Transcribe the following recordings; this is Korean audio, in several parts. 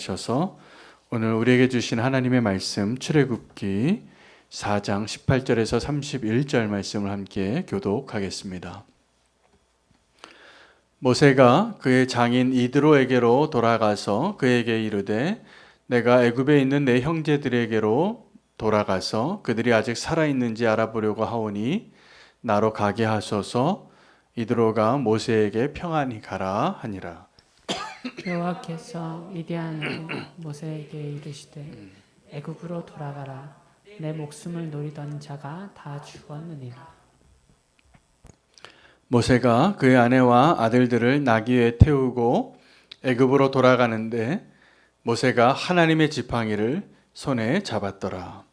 주셔서 오늘 우리에게 주신 하나님의 말씀 출애굽기 4장 18절에서 31절 말씀을 함께 교독하겠습니다. 모세가 그의 장인 이드로에게로 돌아가서 그에게 이르되 내가 애굽에 있는 내 형제들에게로 돌아가서 그들이 아직 살아있는지 알아보려고 하오니 나로 가게 하소서. 이드로가 모세에게 평안히 가라 하니라. 여호와께서 미디안 모세에게 이르시되 애굽으로 돌아가라. 내 목숨을 노리던 자가 다 죽었느니라. 모세가 그의 아내와 아들들을 나귀에 태우고 애굽으로 돌아가는데 모세가 하나님의 지팡이를 손에 잡았더라.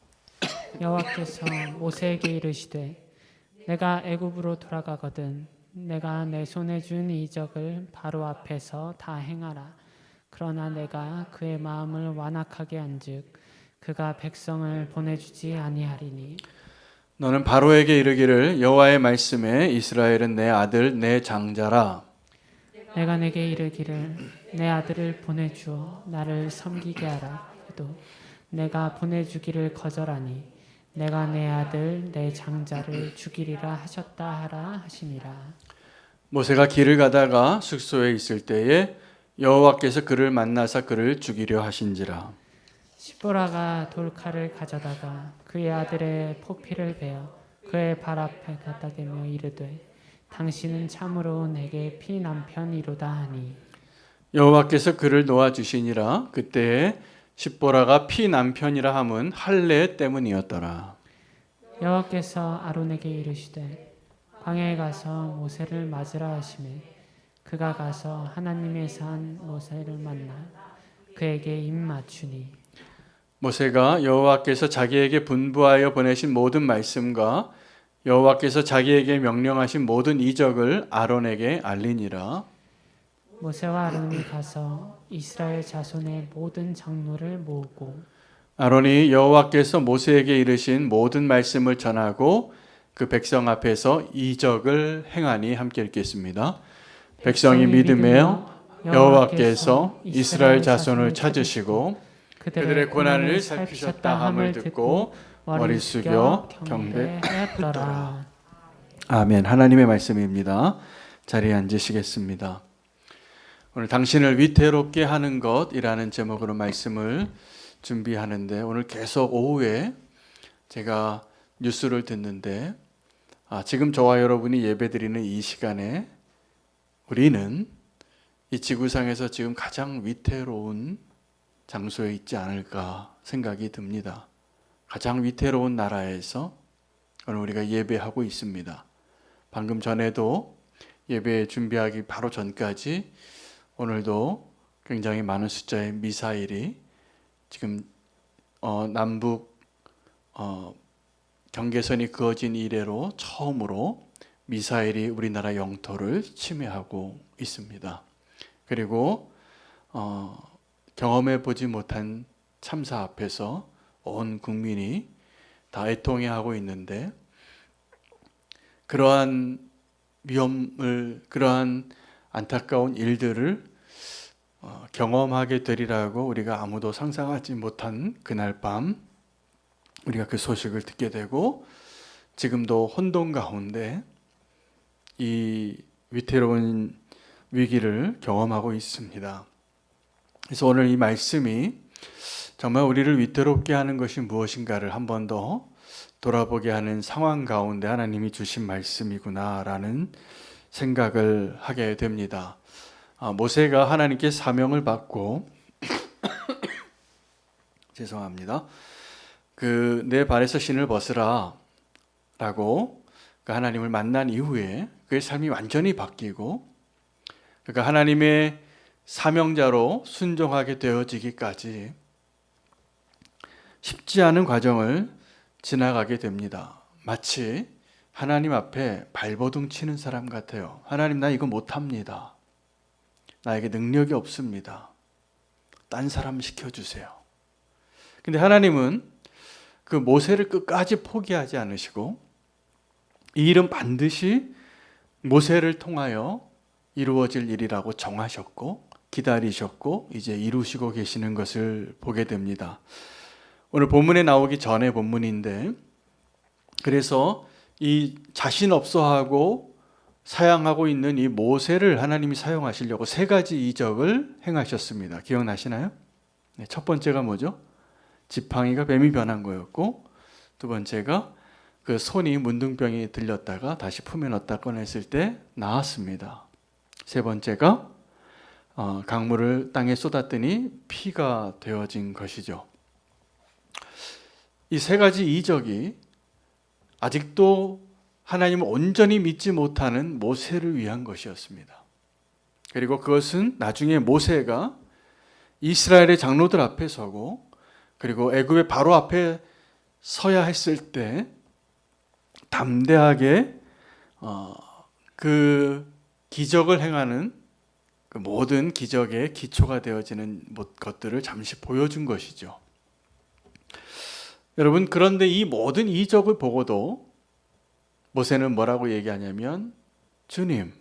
여호와께서 모세에게 이르시되 내가 애굽으로 돌아가거든 내가 내 손에 준 이적을 바로 앞에서 다 행하라. 그러나 내가 그의 마음을 완악하게 한즉 그가 백성을 보내주지 아니하리니 너는 바로에게 이르기를 여호와의 말씀에 이스라엘은 내 아들 내 장자라. 내가 내게 이르기를 내 아들을 보내주어 나를 섬기게 하라 해도 내가 보내주기를 거절하니 내가 내 아들 내 장자를 죽이리라 하셨다 하라 하시니라. 모세가 길을 가다가 숙소에 있을 때에 여호와께서 그를 만나사 그를 죽이려 하신지라. 시보라가 돌칼을 가져다가 그의 아들의 포피를 베어 그의 발 앞에 갖다 대며 이르되 당신은 참으로 내게 피남편이로다 하니 여호와께서 그를 놓아 주시니라. 그때에 십보라가 피남편이라 함은 할례 때문이었더라. 여호와께서 아론에게 이르시되 광야에 가서 모세를 맞으라 하시매 그가 가서 하나님의 산 모세를 만나 그에게 입 맞추니 모세가 여호와께서 자기에게 분부하여 보내신 모든 말씀과 여호와께서 자기에게 명령하신 모든 이적을 아론에게 알리니라. 모세와 아론이 가서 이스라엘 자손의 모든 장로를 모으고 아론이 여호와께서 모세에게 이르신 모든 말씀을 전하고 그 백성 앞에서 이적을 행하니 함께 읽겠습니다. 백성이 믿으며 여호와께서 이스라엘 자손을 찾으시고 그들의 고난을 살피셨다 함을 듣고 머리 숙여 경배하였더라. 아멘. 하나님의 말씀입니다. 자리에 앉으시겠습니다. 오늘 당신을 위태롭게 하는 것이라는 제목으로 말씀을 준비하는데 오늘 계속 오후에 제가 뉴스를 듣는데 지금 저와 여러분이 예배드리는 이 시간에 우리는 이 지구상에서 지금 가장 위태로운 장소에 있지 않을까 생각이 듭니다. 가장 위태로운 나라에서 오늘 우리가 예배하고 있습니다. 방금 전에도 예배 준비하기 바로 전까지 오늘도 굉장히 많은 숫자의 미사일이 지금 남북 경계선이 그어진 이래로 처음으로 미사일이 우리나라 영토를 침해하고 있습니다. 그리고 경험해 보지 못한 참사 앞에서 온 국민이 다 애통해하고 있는데 그러한 위험을 그러한 안타까운 일들을 경험하게 되리라고 우리가 아무도 상상하지 못한 그날 밤 우리가 그 소식을 듣게 되고 지금도 혼돈 가운데 이 위태로운 위기를 경험하고 있습니다. 그래서 오늘 이 말씀이 정말 우리를 위태롭게 하는 것이 무엇인가를 한 번 더 돌아보게 하는 상황 가운데 하나님이 주신 말씀이구나라는 생각을 하게 됩니다. 모세가 하나님께 사명을 받고 죄송합니다. 내 발에서 신을 벗으라 라고 하나님을 만난 이후에 그의 삶이 완전히 바뀌고 그러니까 하나님의 사명자로 순종하게 되어지기까지 쉽지 않은 과정을 지나가게 됩니다. 마치 하나님 앞에 발버둥 치는 사람 같아요. 하나님, 나 이거 못합니다. 나에게 능력이 없습니다. 딴 사람 시켜주세요. 근데 하나님은 그 모세를 끝까지 포기하지 않으시고 이 일은 반드시 모세를 통하여 이루어질 일이라고 정하셨고 기다리셨고 이제 이루시고 계시는 것을 보게 됩니다. 오늘 본문에 나오기 전에 본문인데, 그래서 이 자신 없어하고 사양하고 있는 이 모세를 하나님이 사용하시려고 세 가지 이적을 행하셨습니다. 기억나시나요? 네, 첫 번째가 뭐죠? 지팡이가 뱀이 변한 거였고, 두 번째가 그 손이 문둥병이 들렸다가 다시 품에 넣었다 꺼냈을 때 나았습니다. 세 번째가 강물을 땅에 쏟았더니 피가 되어진 것이죠. 이 세 가지 이적이 아직도 하나님을 온전히 믿지 못하는 모세를 위한 것이었습니다. 그리고 그것은 나중에 모세가 이스라엘의 장로들 앞에 서고, 그리고 애굽의 바로 앞에 서야 했을 때 담대하게 그 기적을 행하는 그 모든 기적의 기초가 되어지는 것들을 잠시 보여준 것이죠. 여러분, 그런데 이 모든 이적을 보고도 모세는 뭐라고 얘기하냐면, 주님,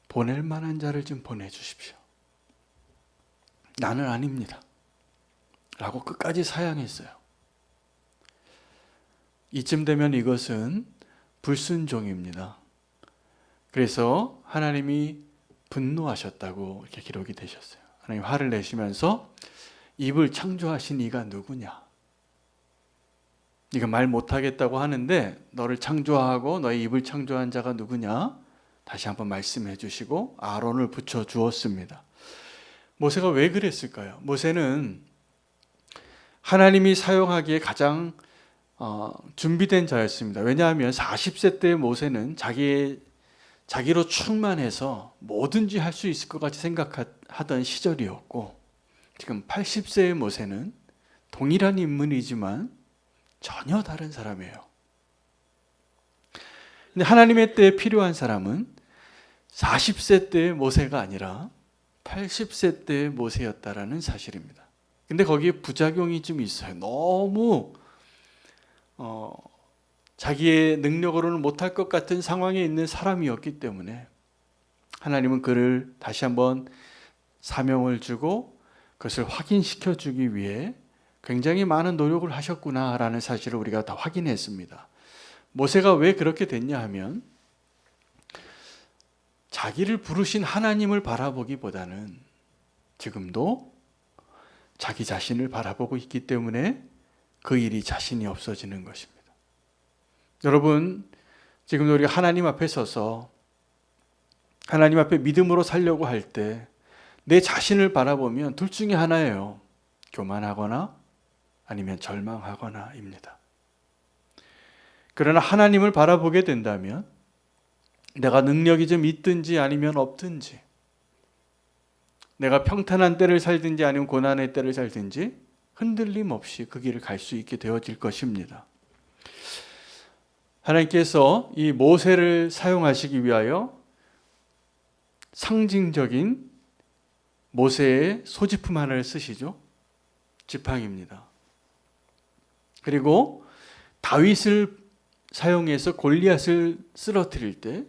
보낼 만한 자를 좀 보내주십시오. 나는 아닙니다. 라고 끝까지 사양했어요. 이쯤 되면 이것은 불순종입니다. 그래서 하나님이 분노하셨다고 이렇게 기록이 되셨어요. 하나님 화를 내시면서 입을 창조하신 이가 누구냐? 네가 말 못하겠다고 하는데 너를 창조하고 너의 입을 창조한 자가 누구냐? 다시 한번 말씀해 주시고 아론을 붙여 주었습니다. 모세가 왜 그랬을까요? 모세는 하나님이 사용하기에 가장 준비된 자였습니다. 왜냐하면 40세 때의 모세는 자기로 충만해서 뭐든지 할 수 있을 것 같이 생각하던 시절이었고, 지금 80세의 모세는 동일한 인물이지만 전혀 다른 사람이에요. 근데 하나님의 때에 필요한 사람은 40세 때의 모세가 아니라 80세 때의 모세였다라는 사실입니다. 근데 거기에 부작용이 좀 있어요. 너무 자기의 능력으로는 못할 것 같은 상황에 있는 사람이었기 때문에 하나님은 그를 다시 한번 사명을 주고 그것을 확인시켜 주기 위해 굉장히 많은 노력을 하셨구나라는 사실을 우리가 다 확인했습니다. 모세가 왜 그렇게 됐냐 하면, 자기를 부르신 하나님을 바라보기보다는 지금도 자기 자신을 바라보고 있기 때문에 그 일이 자신이 없어지는 것입니다. 여러분, 지금 우리가 하나님 앞에 서서 하나님 앞에 믿음으로 살려고 할 때 내 자신을 바라보면 둘 중에 하나예요. 교만하거나 아니면 절망하거나입니다. 그러나 하나님을 바라보게 된다면 내가 능력이 좀 있든지 아니면 없든지, 내가 평탄한 때를 살든지 아니면 고난의 때를 살든지 흔들림 없이 그 길을 갈 수 있게 되어질 것입니다. 하나님께서 이 모세를 사용하시기 위하여 상징적인 모세의 소지품 하나를 쓰시죠. 지팡이입니다. 그리고 다윗을 사용해서 골리앗을 쓰러뜨릴 때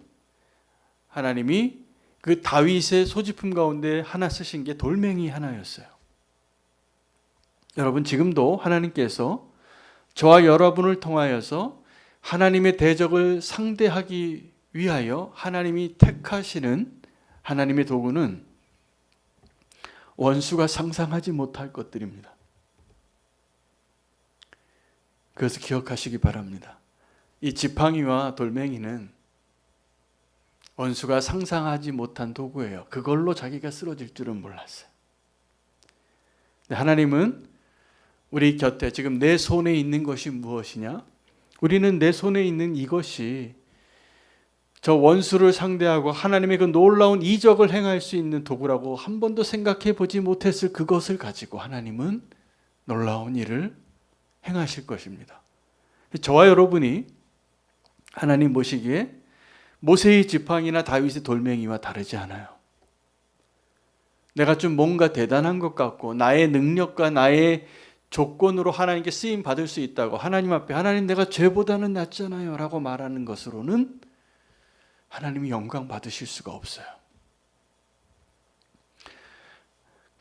하나님이 그 다윗의 소지품 가운데 하나 쓰신 게 돌멩이 하나였어요. 여러분, 지금도 하나님께서 저와 여러분을 통하여서 하나님의 대적을 상대하기 위하여 하나님이 택하시는 하나님의 도구는 원수가 상상하지 못할 것들입니다. 그것을 기억하시기 바랍니다. 이 지팡이와 돌멩이는 원수가 상상하지 못한 도구예요. 그걸로 자기가 쓰러질 줄은 몰랐어요. 하나님은 우리 곁에 지금 내 손에 있는 것이 무엇이냐? 우리는 내 손에 있는 이것이 저 원수를 상대하고 하나님의 그 놀라운 이적을 행할 수 있는 도구라고 한 번도 생각해 보지 못했을 그것을 가지고 하나님은 놀라운 일을 행하실 것입니다. 저와 여러분이 하나님 보시기에 모세의 지팡이나 다윗의 돌멩이와 다르지 않아요. 내가 좀 뭔가 대단한 것 같고 나의 능력과 나의 조건으로 하나님께 쓰임 받을 수 있다고 하나님 앞에 하나님 내가 죄보다는 낫잖아요 라고 말하는 것으로는 하나님이 영광 받으실 수가 없어요.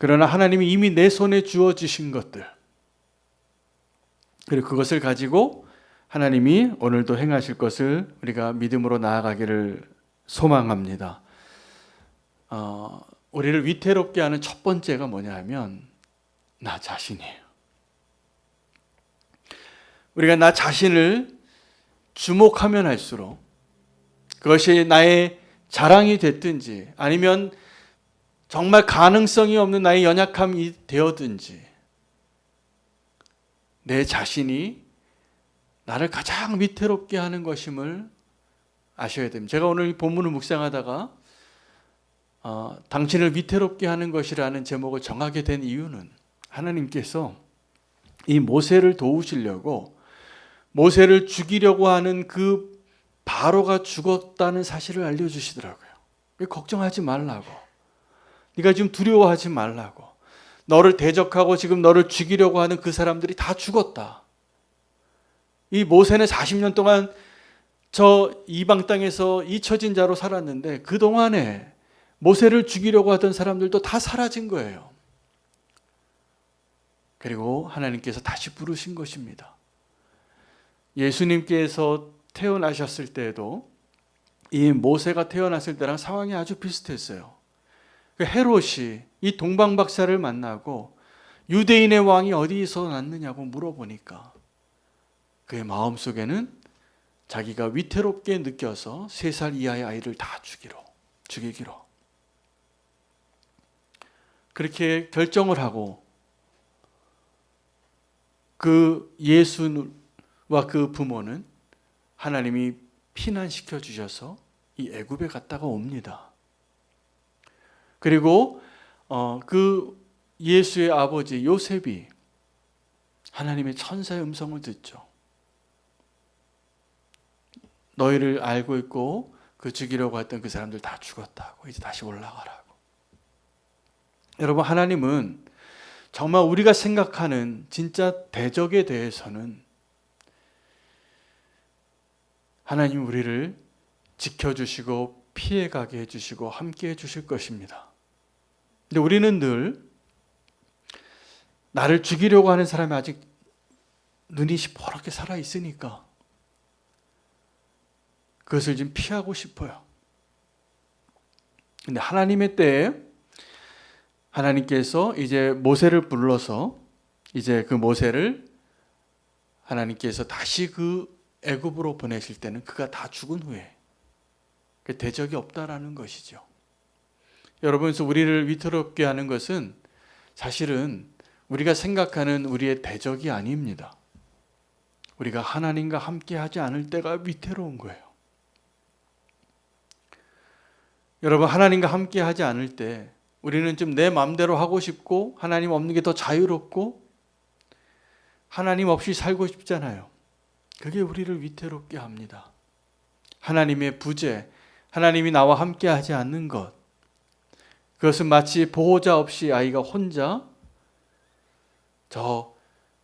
그러나 하나님이 이미 내 손에 주어 주신 것들, 그리고 그것을 가지고 하나님이 오늘도 행하실 것을 우리가 믿음으로 나아가기를 소망합니다. 우리를 위태롭게 하는 첫 번째가 뭐냐 하면 나 자신이에요. 우리가 나 자신을 주목하면 할수록 그것이 나의 자랑이 됐든지 아니면 정말 가능성이 없는 나의 연약함이 되었든지 내 자신이 나를 가장 위태롭게 하는 것임을 아셔야 됩니다. 제가 오늘 이 본문을 묵상하다가 당신을 위태롭게 하는 것이라는 제목을 정하게 된 이유는 하나님께서 이 모세를 도우시려고 모세를 죽이려고 하는 그 바로가 죽었다는 사실을 알려주시더라고요. 걱정하지 말라고, 네가 지금 두려워하지 말라고, 너를 대적하고 지금 너를 죽이려고 하는 그 사람들이 다 죽었다. 이 모세는 40년 동안 저 이방 땅에서 잊혀진 자로 살았는데 그동안에 모세를 죽이려고 하던 사람들도 다 사라진 거예요. 그리고 하나님께서 다시 부르신 것입니다. 예수님께서 태어나셨을 때에도 이 모세가 태어났을 때랑 상황이 아주 비슷했어요. 헤롯이 이 동방박사를 만나고 유대인의 왕이 어디서 났느냐고 물어보니까 그의 마음속에는 자기가 위태롭게 느껴서 3살 이하의 아이를 다 죽이기로 그렇게 결정을 하고 그 예수와 그 부모는 하나님이 피난시켜 주셔서 이 애굽에 갔다가 옵니다. 그리고 그 예수의 아버지 요셉이 하나님의 천사의 음성을 듣죠. 너희를 알고 있고 그 죽이려고 했던 그 사람들 다 죽었다고, 이제 다시 올라가라고. 여러분, 하나님은 정말 우리가 생각하는 진짜 대적에 대해서는 하나님 우리를 지켜주시고 피해가게 해주시고 함께 해주실 것입니다. 근데 우리는 늘 나를 죽이려고 하는 사람이 아직 눈이 시퍼렇게 살아있으니까 그것을 좀 피하고 싶어요. 근데 하나님의 때에 하나님께서 이제 모세를 불러서 이제 그 모세를 하나님께서 다시 그 애굽으로 보내실 때는 그가 다 죽은 후에 대적이 없다라는 것이죠. 여러분, 그래서 우리를 위태롭게 하는 것은 사실은 우리가 생각하는 우리의 대적이 아닙니다. 우리가 하나님과 함께 하지 않을 때가 위태로운 거예요. 여러분, 하나님과 함께 하지 않을 때 우리는 좀 내 마음대로 하고 싶고 하나님 없는 게 더 자유롭고 하나님 없이 살고 싶잖아요. 그게 우리를 위태롭게 합니다. 하나님의 부재, 하나님이 나와 함께 하지 않는 것, 그것은 마치 보호자 없이 아이가 혼자 저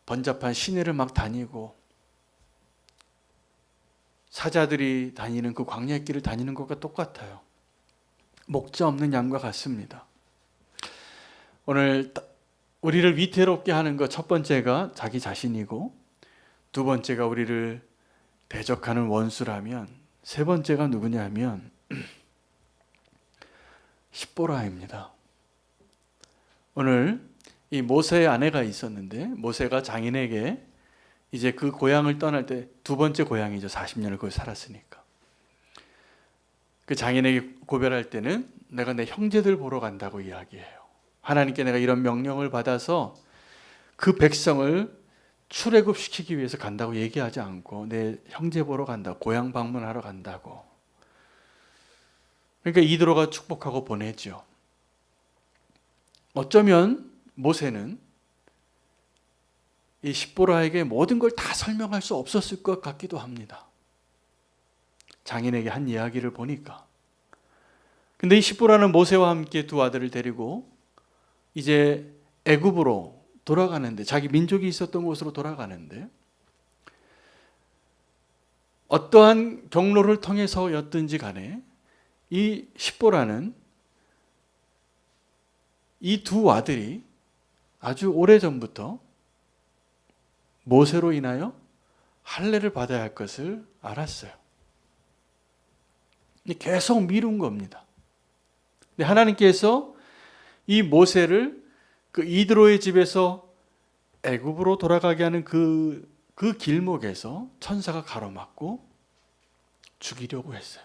번잡한 시내를 막 다니고 사자들이 다니는 그 광야길을 다니는 것과 똑같아요. 목자 없는 양과 같습니다. 오늘 우리를 위태롭게 하는 것 첫 번째가 자기 자신이고, 두 번째가 우리를 대적하는 원수라면, 세 번째가 누구냐면 십보라입니다. 오늘 이 모세의 아내가 있었는데 모세가 장인에게 이제 그 고향을 떠날 때 두 번째 고향이죠. 40년을 거기 살았으니까. 그 장인에게 고별할 때는 내가 내 형제들 보러 간다고 이야기해요. 하나님께 내가 이런 명령을 받아서 그 백성을 출애굽시키기 위해서 간다고 얘기하지 않고 내 형제 보러 간다고, 고향 방문하러 간다고. 그러니까 이드로가 축복하고 보내죠. 어쩌면 모세는 이 십보라에게 모든 걸 다 설명할 수 없었을 것 같기도 합니다. 장인에게 한 이야기를 보니까. 근데 이 십보라는 모세와 함께 두 아들을 데리고 이제 애굽으로 돌아가는데, 자기 민족이 있었던 곳으로 돌아가는데 어떠한 경로를 통해서였든지 간에 이 십보라는 이 두 아들이 아주 오래전부터 모세로 인하여 할례를 받아야 할 것을 알았어요. 계속 미룬 겁니다. 근데 하나님께서 이 모세를 그 이드로의 집에서 애굽으로 돌아가게 하는 그 길목에서 천사가 가로막고 죽이려고 했어요.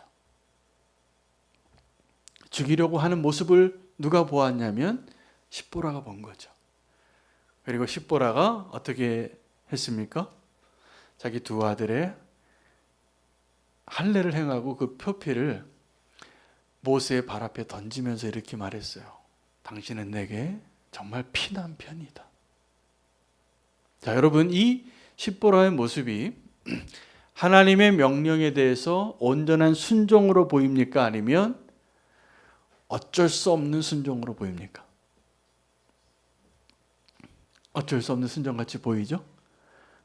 죽이려고 하는 모습을 누가 보았냐면 십보라가 본 거죠. 그리고 십보라가 어떻게 했습니까? 자기 두 아들의 할례를 행하고 그 표피를 모세의 발 앞에 던지면서 이렇게 말했어요. 당신은 내게 정말 피난편이다. 자, 여러분, 이 십보라의 모습이 하나님의 명령에 대해서 온전한 순종으로 보입니까? 아니면 어쩔 수 없는 순종으로 보입니까? 어쩔 수 없는 순종같이 보이죠?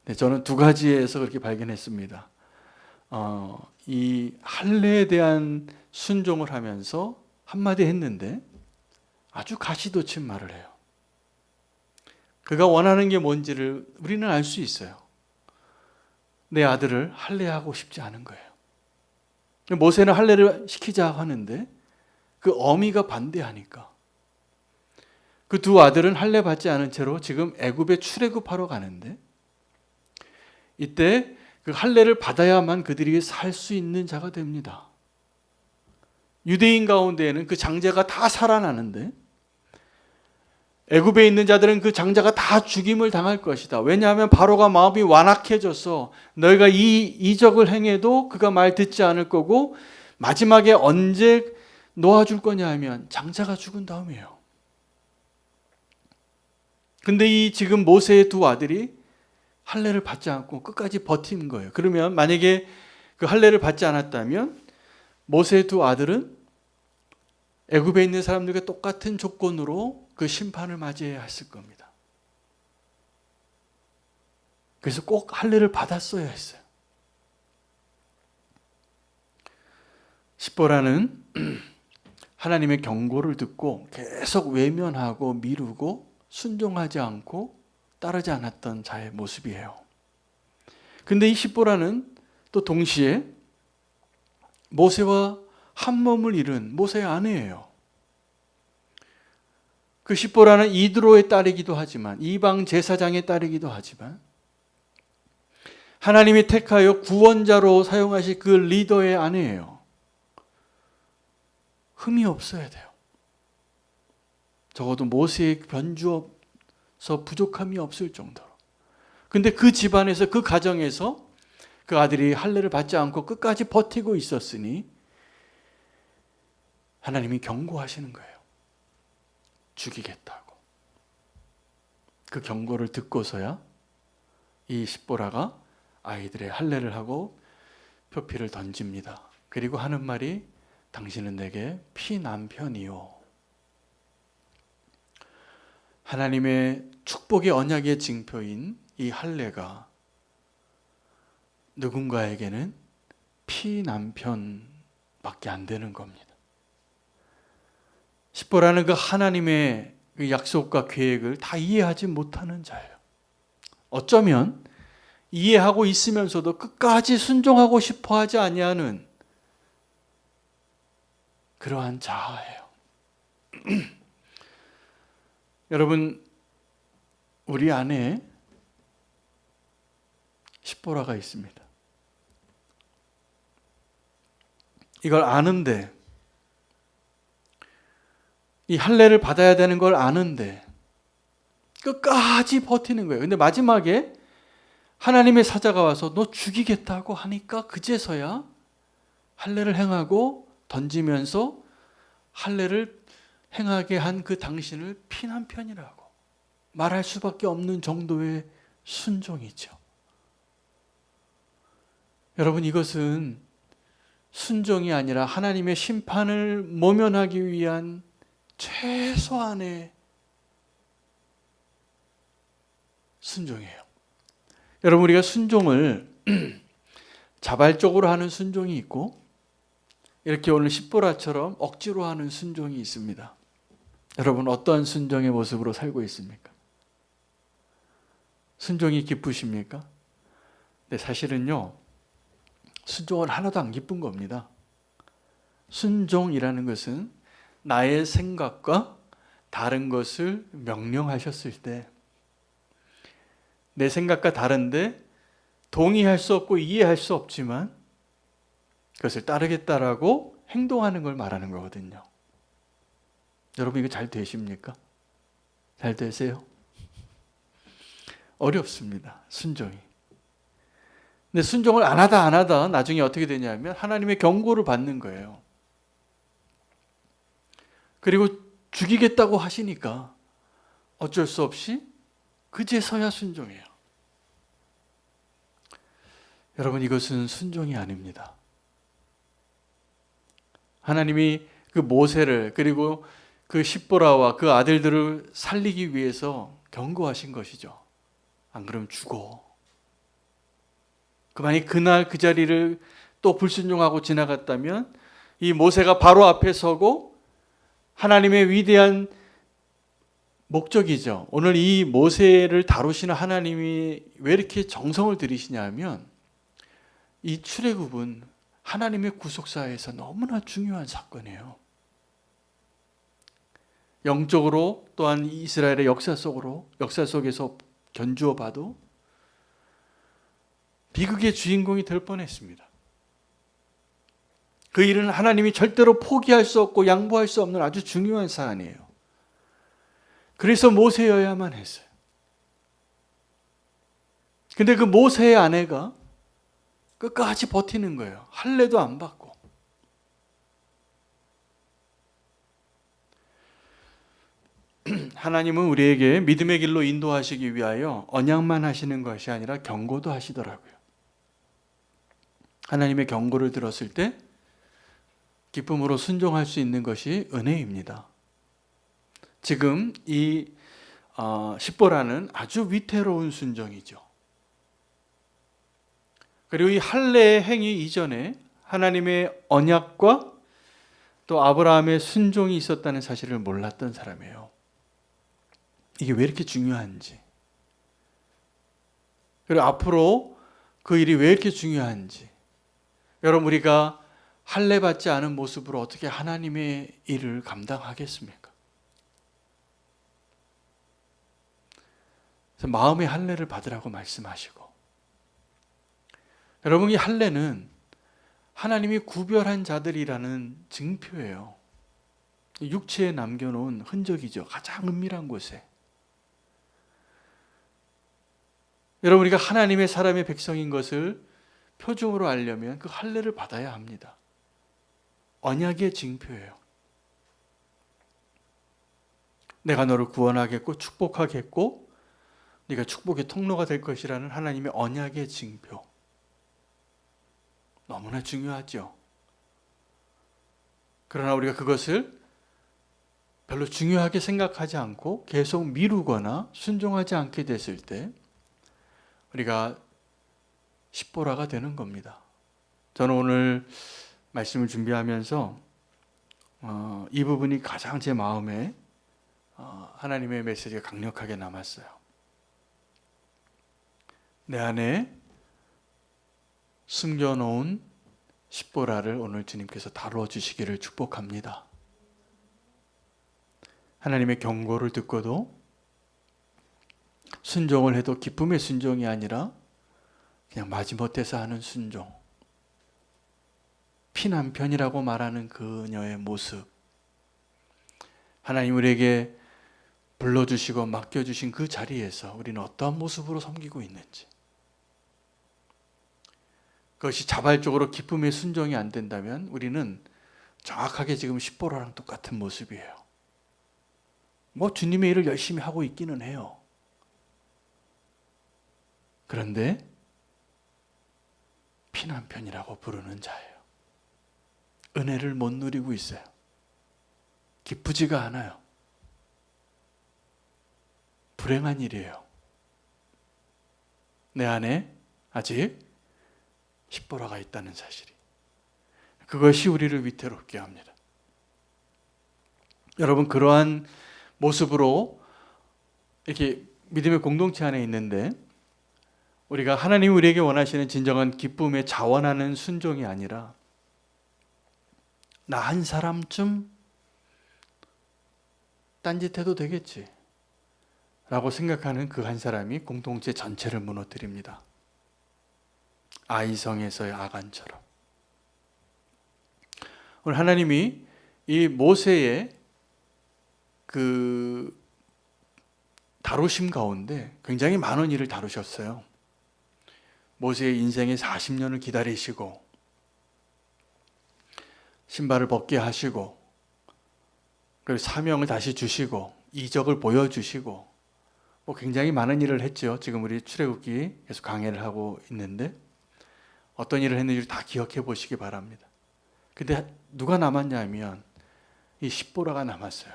네, 저는 두 가지에서 그렇게 발견했습니다. 이 할례에 대한 순종을 하면서 한마디 했는데 아주 가시돋친 말을 해요. 그가 원하는 게 뭔지를 우리는 알 수 있어요. 내 아들을 할례하고 싶지 않은 거예요. 모세는 할례를 시키자 하는데 그 어미가 반대하니까 그 두 아들은 할례 받지 않은 채로 지금 애굽에 출애굽하러 가는데 이때 그 할례를 받아야만 그들이 살 수 있는 자가 됩니다. 유대인 가운데에는 그 장자가 다 살아나는데 애굽에 있는 자들은 그 장자가 다 죽임을 당할 것이다. 왜냐하면 바로가 마음이 완악해져서 너희가 이 이적을 행해도 그가 말 듣지 않을 거고 마지막에 언제 놓아줄 거냐 하면 장자가 죽은 다음이에요. 근데 이 지금 모세의 두 아들이 할례를 받지 않고 끝까지 버틴 거예요. 그러면 만약에 그 할례를 받지 않았다면 모세의 두 아들은 애굽에 있는 사람들과 똑같은 조건으로 그 심판을 맞이해야 했을 겁니다. 그래서 꼭 할례를 받았어야 했어요. 십보라는 하나님의 경고를 듣고 계속 외면하고 미루고 순종하지 않고 따르지 않았던 자의 모습이에요. 근데 이 십보라는 또 동시에 모세와 한 몸을 이룬 모세의 아내예요. 그 십보라는 이드로의 딸이기도 하지만 이방 제사장의 딸이기도 하지만 하나님이 택하여 구원자로 사용하실 그 리더의 아내예요. 흠이 없어야 돼요. 적어도 모세의 변주어서 부족함이 없을 정도로. 근데 그 집안에서 그 가정에서 그 아들이 할례를 받지 않고 끝까지 버티고 있었으니 하나님이 경고하시는 거예요. 죽이겠다고. 그 경고를 듣고서야 이 십보라가 아이들의 할례를 하고 표피를 던집니다. 그리고 하는 말이 당신은 내게 피난편이요. 하나님의 축복의 언약의 징표인 이 할례가 누군가에게는 피난편밖에 안 되는 겁니다. 십보라는 그 하나님의 그 약속과 계획을 다 이해하지 못하는 자예요. 어쩌면 이해하고 있으면서도 끝까지 순종하고 싶어하지 아니하는 그러한 자아예요. 여러분, 우리 안에 십보라가 있습니다. 이걸 아는데, 이 할례를 받아야 되는 걸 아는데 끝까지 버티는 거예요. 근데 마지막에 하나님의 사자가 와서 너 죽이겠다고 하니까 그제서야 할례를 행하고 던지면서 할례를 행하게 한 그 당신을 피난편이라고 말할 수밖에 없는 정도의 순종이죠. 여러분, 이것은 순종이 아니라 하나님의 심판을 모면하기 위한 최소한의 순종이에요. 여러분, 우리가 순종을 자발적으로 하는 순종이 있고 이렇게 오늘 십보라처럼 억지로 하는 순종이 있습니다. 여러분 어떠한 순종의 모습으로 살고 있습니까? 순종이 기쁘십니까? 근데 사실은요, 순종은 하나도 안 기쁜 겁니다. 순종이라는 것은 나의 생각과 다른 것을 명령하셨을 때, 내 생각과 다른데 동의할 수 없고 이해할 수 없지만 그것을 따르겠다라고 행동하는 걸 말하는 거거든요. 여러분 이거 잘 되십니까? 잘 되세요? 어렵습니다. 순종이. 근데 순종을 안 하다 나중에 어떻게 되냐면 하나님의 경고를 받는 거예요. 그리고 죽이겠다고 하시니까 어쩔 수 없이 그제서야 순종해요. 여러분 이것은 순종이 아닙니다. 하나님이 그 모세를 그리고 그 십보라와 그 아들들을 살리기 위해서 경고하신 것이죠. 안 그러면 죽어. 만약 그날 그 자리를 또 불순종하고 지나갔다면 이 모세가 바로 앞에 서고 하나님의 위대한 목적이죠. 오늘 이 모세를 다루시는 하나님이 왜 이렇게 정성을 들이시냐 하면 이 출애굽은 하나님의 구속사에서 너무나 중요한 사건이에요. 영적으로 또한 이스라엘의 역사 속에서 견주어 봐도 비극의 주인공이 될 뻔했습니다. 그 일은 하나님이 절대로 포기할 수 없고 양보할 수 없는 아주 중요한 사안이에요. 그래서 모세여야만 했어요. 근데 그 모세의 아내가 끝까지 버티는 거예요. 할례도 안 받고. 하나님은 우리에게 믿음의 길로 인도하시기 위하여 언약만 하시는 것이 아니라 경고도 하시더라고요. 하나님의 경고를 들었을 때 기쁨으로 순종할 수 있는 것이 은혜입니다. 지금 이 십보라는 아주 위태로운 순종이죠. 그리고 이 할례의 행위 이전에 하나님의 언약과 또 아브라함의 순종이 있었다는 사실을 몰랐던 사람이에요. 이게 왜 이렇게 중요한지, 그리고 앞으로 그 일이 왜 이렇게 중요한지, 여러분 우리가 할례 받지 않은 모습으로 어떻게 하나님의 일을 감당하겠습니까? 그래서 마음의 할례를 받으라고 말씀하시고, 여러분 이 할례는 하나님이 구별한 자들이라는 증표예요. 육체에 남겨놓은 흔적이죠. 가장 은밀한 곳에. 여러분 우리가 하나님의 사람의 백성인 것을 표적으로 알려면 그 할례를 받아야 합니다. 언약의 징표예요. 내가 너를 구원하겠고 축복하겠고 네가 축복의 통로가 될 것이라는 하나님의 언약의 징표. 너무나 중요하죠. 그러나 우리가 그것을 별로 중요하게 생각하지 않고 계속 미루거나 순종하지 않게 됐을 때 우리가 십보라가 되는 겁니다. 저는 오늘 말씀을 준비하면서 이 부분이 가장 제 마음에 하나님의 메시지가 강력하게 남았어요. 내 안에 숨겨놓은 십보라를 오늘 주님께서 다루어 주시기를 축복합니다. 하나님의 경고를 듣고도 순종을 해도 기쁨의 순종이 아니라 그냥 마지못해서 하는 순종, 피난편이라고 말하는 그녀의 모습, 하나님 우리에게 불러주시고 맡겨주신 그 자리에서 우리는 어떠한 모습으로 섬기고 있는지, 그것이 자발적으로 기쁨의 순종이 안 된다면 우리는 정확하게 지금 십보라랑 똑같은 모습이에요. 주님의 일을 열심히 하고 있기는 해요. 그런데 피난편이라고 부르는 자예요. 은혜를 못 누리고 있어요. 기쁘지가 않아요. 불행한 일이에요. 내 안에 아직 십보라가 있다는 사실이. 그것이 우리를 위태롭게 합니다. 여러분, 그러한 모습으로 이렇게 믿음의 공동체 안에 있는데 우리가 하나님이 우리에게 원하시는 진정한 기쁨에 자원하는 순종이 아니라 나 한 사람쯤 딴짓해도 되겠지 라고 생각하는 그 한 사람이 공동체 전체를 무너뜨립니다. 아이성에서의 아간처럼. 오늘 하나님이 이 모세의 그 다루심 가운데 굉장히 많은 일을 다루셨어요. 모세의 인생의 40년을 기다리시고 신발을 벗게 하시고 그리고 사명을 다시 주시고 이적을 보여주시고 뭐 굉장히 많은 일을 했죠. 지금 우리 출애굽기 계속 강해를 하고 있는데 어떤 일을 했는지 다 기억해 보시기 바랍니다. 근데 누가 남았냐 하면 이 십보라가 남았어요.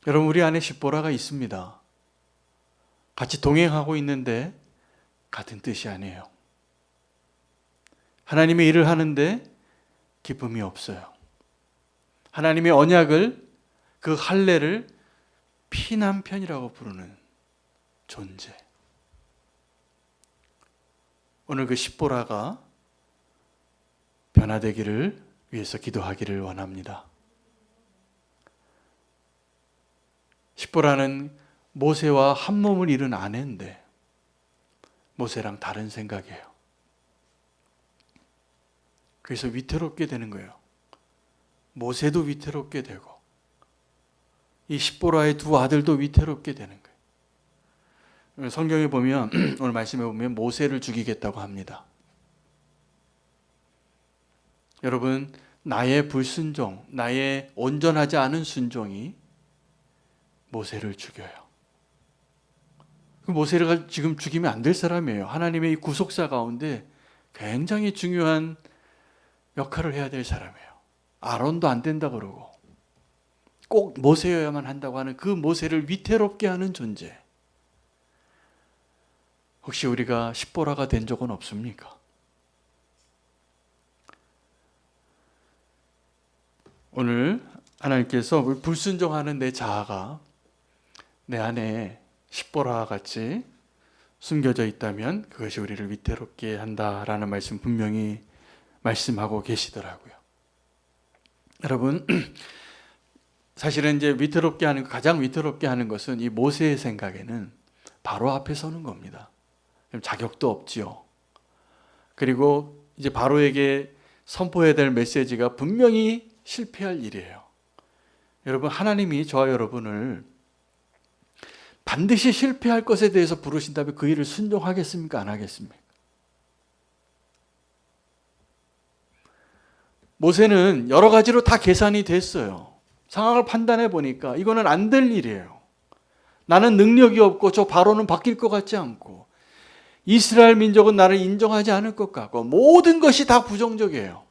여러분, 우리 안에 십보라가 있습니다. 같이 동행하고 있는데 같은 뜻이 아니에요. 하나님의 일을 하는데 기쁨이 없어요. 하나님의 언약을, 그 할례를 피난편이라고 부르는 존재. 오늘 그 십보라가 변화되기를 위해서 기도하기를 원합니다. 십보라는 모세와 한 몸을 이룬 아내인데 모세랑 다른 생각이에요. 그래서 위태롭게 되는 거예요. 모세도 위태롭게 되고 이 십보라의 두 아들도 위태롭게 되는 거예요. 성경에 보면 오늘 말씀에 보면 모세를 죽이겠다고 합니다. 여러분, 나의 불순종, 나의 온전하지 않은 순종이 모세를 죽여요. 그 모세를 지금 죽이면 안 될 사람이에요. 하나님의 이 구속사 가운데 굉장히 중요한 역할을 해야 될 사람이에요. 아론도 안 된다 그러고 꼭 모세여야만 한다고 하는 그 모세를 위태롭게 하는 존재. 혹시 우리가 십보라가 된 적은 없습니까? 오늘 하나님께서 불순종하는 내 자아가 내 안에 십보라와 같이 숨겨져 있다면 그것이 우리를 위태롭게 한다라는 말씀 분명히 말씀하고 계시더라고요. 여러분, 사실은 이제 위태롭게 하는, 가장 위태롭게 하는 것은 이 모세의 생각에는 바로 앞에 서는 겁니다. 자격도 없지요. 그리고 이제 바로에게 선포해야 될 메시지가 분명히 실패할 일이에요. 여러분, 하나님이 저와 여러분을 반드시 실패할 것에 대해서 부르신다면 그 일을 순종하겠습니까? 안 하겠습니까? 모세는 여러 가지로 다 계산이 됐어요. 상황을 판단해 보니까 이거는 안 될 일이에요. 나는 능력이 없고 저 바로는 바뀔 것 같지 않고 이스라엘 민족은 나를 인정하지 않을 것 같고 모든 것이 다 부정적이에요.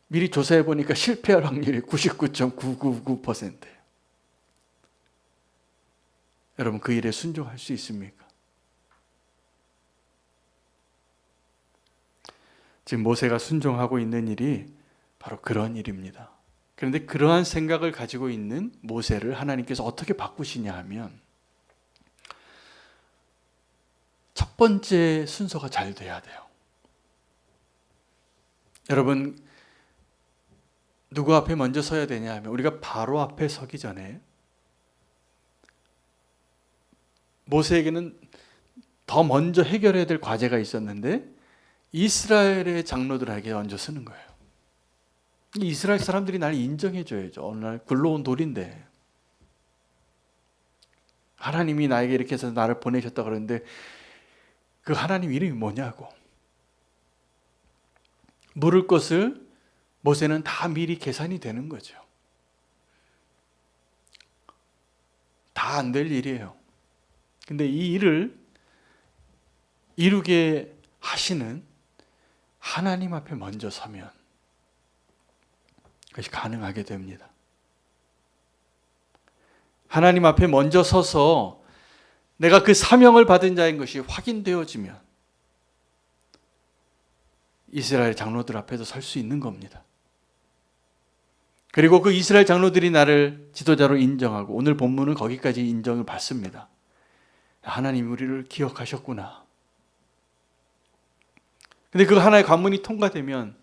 미리 조사해 보니까 실패할 확률이 99.999%예요. 여러분, 그 일에 순종할 수 있습니까? 지금 모세가 순종하고 있는 일이 바로 그런 일입니다. 그런데 그러한 생각을 가지고 있는 모세를 하나님께서 어떻게 바꾸시냐 하면 첫 번째 순서가 잘 돼야 돼요. 여러분, 누구 앞에 먼저 서야 되냐 하면 우리가 바로 앞에 서기 전에 모세에게는 더 먼저 해결해야 될 과제가 있었는데 이스라엘의 장로들에게 먼저 쓰는 거예요. 이스라엘 사람들이 날 인정해줘야죠. 어느 날 굴러온 돌인데 하나님이 나에게 이렇게 해서 나를 보내셨다 그러는데 그 하나님 이름이 뭐냐고 물을 것을 모세는 다 미리 계산이 되는 거죠. 다 안 될 일이에요. 근데 이 일을 이루게 하시는 하나님 앞에 먼저 서면 그것이 가능하게 됩니다. 하나님 앞에 먼저 서서 내가 그 사명을 받은 자인 것이 확인되어지면 이스라엘 장로들 앞에도 설 수 있는 겁니다. 그리고 그 이스라엘 장로들이 나를 지도자로 인정하고 오늘 본문은 거기까지 인정을 받습니다. 하나님이 우리를 기억하셨구나. 근데 그 하나의 관문이 통과되면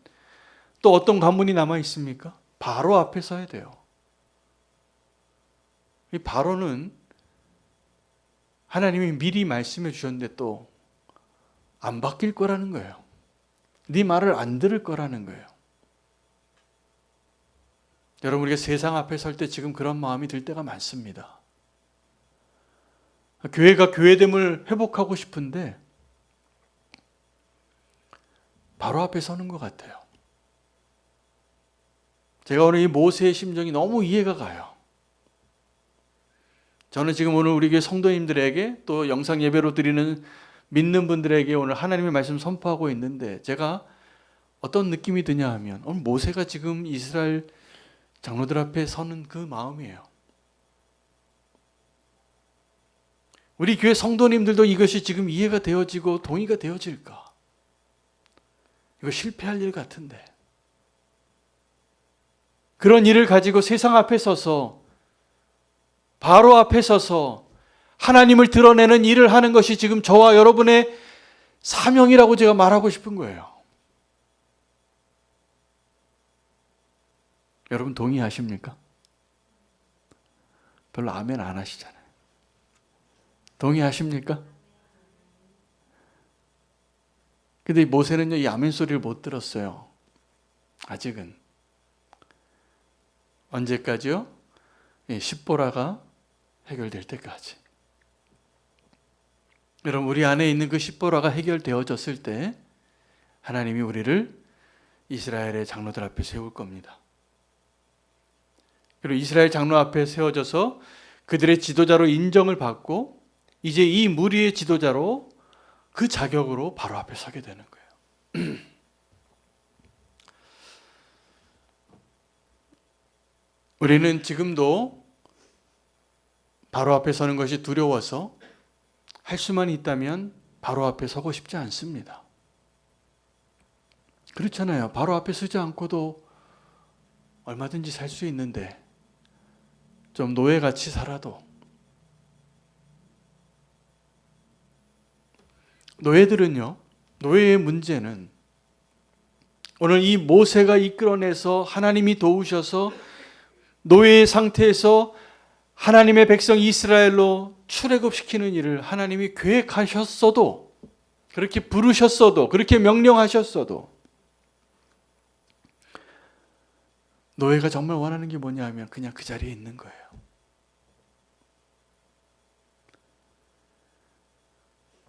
또 어떤 관문이 남아 있습니까? 바로 앞에 서야 돼요. 이 바로는 하나님이 미리 말씀해 주셨는데 또 안 바뀔 거라는 거예요. 네 말을 안 들을 거라는 거예요. 여러분, 우리가 세상 앞에 설 때 지금 그런 마음이 들 때가 많습니다. 교회가 교회됨을 회복하고 싶은데 바로 앞에 서는 것 같아요. 제가 오늘 이 모세의 심정이 너무 이해가 가요. 저는 지금 오늘 우리 교회 성도님들에게 또 영상 예배로 드리는 믿는 분들에게 오늘 하나님의 말씀 선포하고 있는데 제가 어떤 느낌이 드냐 하면 오늘 모세가 지금 이스라엘 장로들 앞에 서는 그 마음이에요. 우리 교회 성도님들도 이것이 지금 이해가 되어지고 동의가 되어질까? 이거 실패할 일 같은데. 그런 일을 가지고 세상 앞에 서서 바로 앞에 서서 하나님을 드러내는 일을 하는 것이 지금 저와 여러분의 사명이라고 제가 말하고 싶은 거예요. 여러분 동의하십니까? 별로 아멘 안 하시잖아요. 동의하십니까? 근데 모세는요, 이 아멘 소리를 못 들었어요. 아직은. 언제까지요? 십보라가 해결될 때까지. 여러분, 우리 안에 있는 그 십보라가 해결되어졌을 때 하나님이 우리를 이스라엘의 장로들 앞에 세울 겁니다. 그리고 이스라엘 장로 앞에 세워져서 그들의 지도자로 인정을 받고 이제 이 무리의 지도자로 그 자격으로 바로 앞에 서게 되는 거예요. 우리는 지금도 바로 앞에 서는 것이 두려워서 할 수만 있다면 바로 앞에 서고 싶지 않습니다. 그렇잖아요. 바로 앞에 서지 않고도 얼마든지 살 수 있는데 좀 노예같이 살아도 노예들은요, 노예의 문제는 오늘 이 모세가 이끌어내서 하나님이 도우셔서 노예의 상태에서 하나님의 백성 이스라엘로 출애굽시키는 일을 하나님이 계획하셨어도, 그렇게 부르셨어도, 그렇게 명령하셨어도 노예가 정말 원하는 게 뭐냐 하면 그냥 그 자리에 있는 거예요.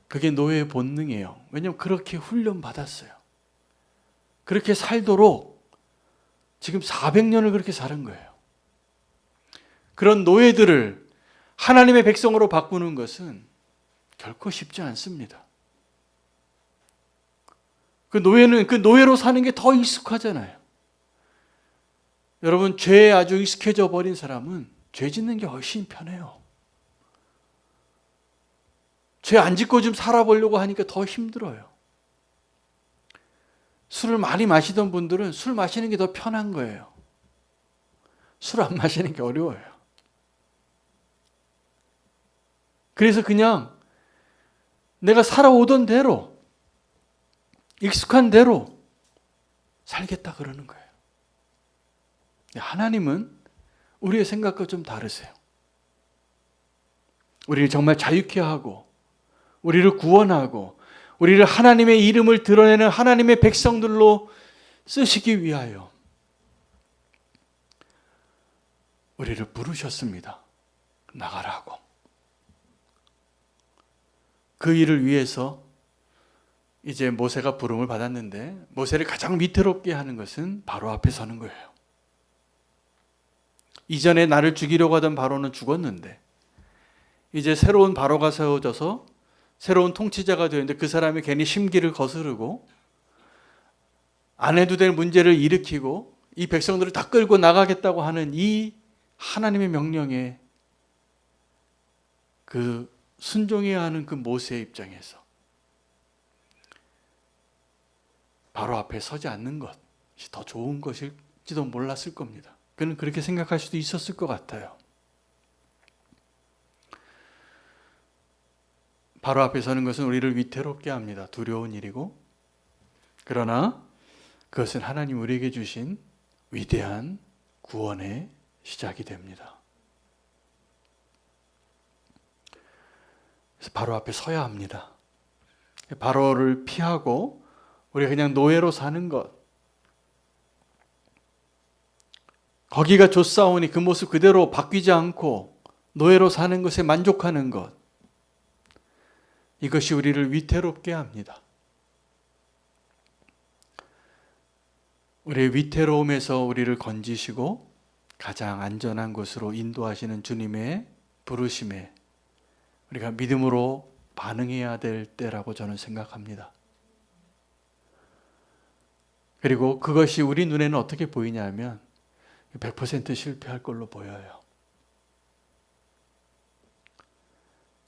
그게 노예의 본능이에요. 왜냐하면 그렇게 훈련받았어요. 그렇게 살도록 지금 400년을 그렇게 사는 거예요. 그런 노예들을 하나님의 백성으로 바꾸는 것은 결코 쉽지 않습니다. 그 노예는 그 노예로 사는 게 더 익숙하잖아요. 여러분, 죄에 아주 익숙해져 버린 사람은 죄 짓는 게 훨씬 편해요. 죄 안 짓고 좀 살아보려고 하니까 더 힘들어요. 술을 많이 마시던 분들은 술 마시는 게 더 편한 거예요. 술 안 마시는 게 어려워요. 그래서 그냥 내가 살아오던 대로, 익숙한 대로 살겠다 그러는 거예요. 하나님은 우리의 생각과 좀 다르세요. 우리를 정말 자유케 하고 우리를 구원하고 우리를 하나님의 이름을 드러내는 하나님의 백성들로 쓰시기 위하여 우리를 부르셨습니다. 나가라고. 그 일을 위해서 이제 모세가 부름을 받았는데 모세를 가장 위태롭게 하는 것은 바로 앞에 서는 거예요. 이전에 나를 죽이려고 하던 바로는 죽었는데 이제 새로운 바로가 세워져서 새로운 통치자가 되었는데 그 사람이 괜히 심기를 거스르고 안 해도 될 문제를 일으키고 이 백성들을 다 끌고 나가겠다고 하는 이 하나님의 명령에 그 순종해야 하는 그 모세의 입장에서 바로 앞에 서지 않는 것이 더 좋은 것일지도 몰랐을 겁니다. 그는 그렇게 생각할 수도 있었을 것 같아요. 바로 앞에 서는 것은 우리를 위태롭게 합니다. 두려운 일이고, 그러나 그것은 하나님 우리에게 주신 위대한 구원의 시작이 됩니다. 그래서 바로 앞에 서야 합니다. 바로를 피하고 우리가 그냥 노예로 사는 것, 거기가 좋사오니 그 모습 그대로 바뀌지 않고 노예로 사는 것에 만족하는 것, 이것이 우리를 위태롭게 합니다. 우리의 위태로움에서 우리를 건지시고 가장 안전한 곳으로 인도하시는 주님의 부르심에 우리가 믿음으로 반응해야 될 때라고 저는 생각합니다. 그리고 그것이 우리 눈에는 어떻게 보이냐 하면 100% 실패할 걸로 보여요.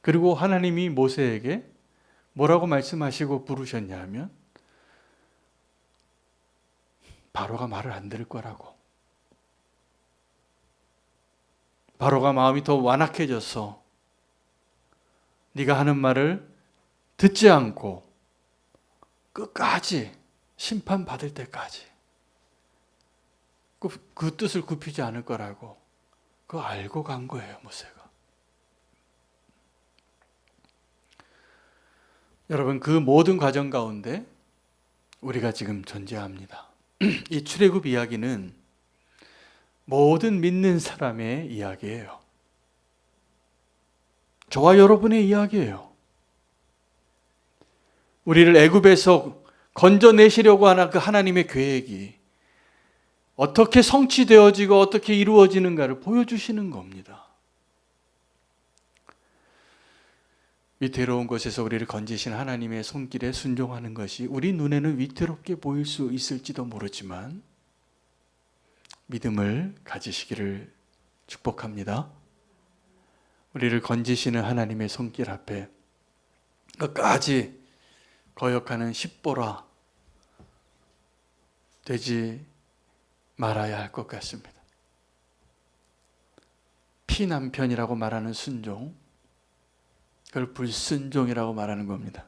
그리고 하나님이 모세에게 뭐라고 말씀하시고 부르셨냐 하면 바로가 말을 안 들을 거라고. 바로가 마음이 더 완악해져서 네가 하는 말을 듣지 않고 끝까지 심판받을 때까지 그 뜻을 굽히지 않을 거라고 그거 알고 간 거예요, 모세가. 여러분, 그 모든 과정 가운데 우리가 지금 존재합니다. 이 출애굽 이야기는 모든 믿는 사람의 이야기예요. 저와 여러분의 이야기예요. 우리를 애굽에서 건져내시려고 하는 그 하나님의 계획이 어떻게 성취되어지고 어떻게 이루어지는가를 보여주시는 겁니다. 위태로운 곳에서 우리를 건지신 하나님의 손길에 순종하는 것이 우리 눈에는 위태롭게 보일 수 있을지도 모르지만 믿음을 가지시기를 축복합니다. 우리를 건지시는 하나님의 손길 앞에 끝까지 거역하는 십보라 되지 말아야 할 것 같습니다. 피남편이라고 말하는 순종, 그걸 불순종이라고 말하는 겁니다.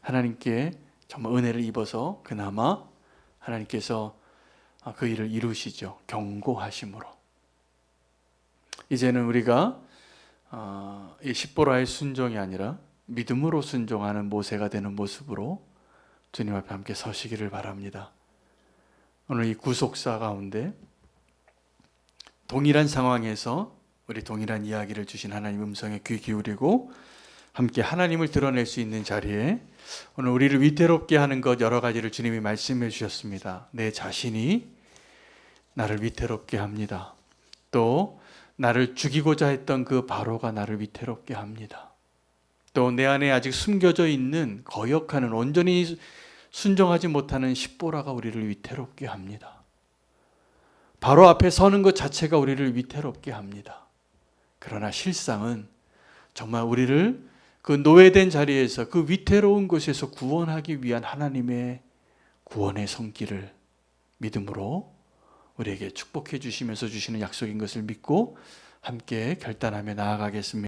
하나님께 정말 은혜를 입어서 그나마 하나님께서 그 일을 이루시죠. 경고하심으로. 이제는 우리가 이 십보라의 순종이 아니라 믿음으로 순종하는 모세가 되는 모습으로 주님 앞에 함께 서시기를 바랍니다. 오늘 이 구속사 가운데 동일한 상황에서 우리 동일한 이야기를 주신 하나님 음성에 귀 기울이고 함께 하나님을 드러낼 수 있는 자리에 오늘 우리를 위태롭게 하는 것 여러 가지를 주님이 말씀해 주셨습니다. 내 자신이 나를 위태롭게 합니다. 또 나를 죽이고자 했던 그 바로가 나를 위태롭게 합니다. 또 내 안에 아직 숨겨져 있는 거역하는 온전히 순종하지 못하는 십보라가 우리를 위태롭게 합니다. 바로 앞에 서는 것 자체가 우리를 위태롭게 합니다. 그러나 실상은 정말 우리를 그 노예된 자리에서 그 위태로운 곳에서 구원하기 위한 하나님의 구원의 손길을 믿음으로 우리에게 축복해 주시면서 주시는 약속인 것을 믿고 함께 결단하며 나아가겠습니다.